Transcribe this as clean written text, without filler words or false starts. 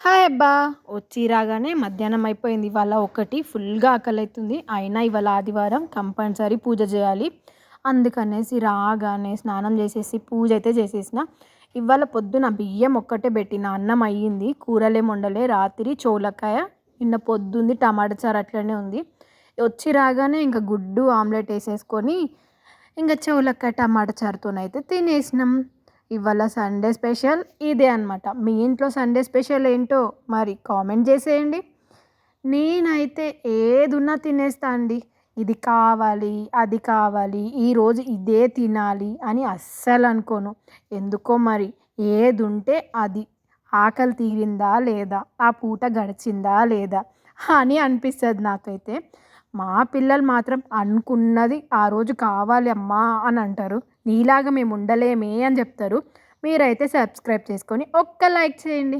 Hi అబ్బా! వచ్చి రాగానే మధ్యాహ్నం అయిపోయింది. ఇవాళ ఒకటి ఫుల్‌గా ఆకలైతుంది. అయినా ఇవాళ ఆదివారం కంపల్సరీ పూజ చేయాలి. అందుకనేసి రాగానే స్నానం చేసేసి పూజ అయితే చేసేసిన. ఇవాళ పొద్దున బియ్యం ఒక్కటే పెట్టిన. అన్నం అయ్యింది. కూరలేం వండలే. రాత్రి చోలకాయ, నిన్న పొద్దుంది టమాటా చారు అట్లనే ఉంది. వచ్చి రాగానే ఇంక గుడ్డు ఆమ్లెట్ ఏసేసుకొని ఇంక చోలకాయ టమాటా చారుతోనైతే తినేసినాం. ఇవాళ సండే స్పెషల్ ఇదే అనమాట. మీ ఇంట్లో సండే స్పెషల్ ఏంటో మరి కామెంట్ చేసేయండి. నేనైతే ఏదున్నా తినేస్తా అండి. ఇది కావాలి, అది కావాలి, ఈరోజు ఇదే తినాలి అని అస్సలు అనుకోను. ఎందుకో మరి ఏదుంటే అది. ఆకలి తీరిందా లేదా? ఆ పూట గడిచిందా లేదా? అని అనిపిస్తది నాకైతే. మా పిల్లలు మాత్రం అనుకున్నది ఆ రోజు కావాలి అమ్మా అని అంటారు. నీలాగా మేము ఉండలేమే అని చెప్తారు. మీరైతే సబ్స్క్రైబ్ చేసుకొని ఒక్క లైక్ చేయండి.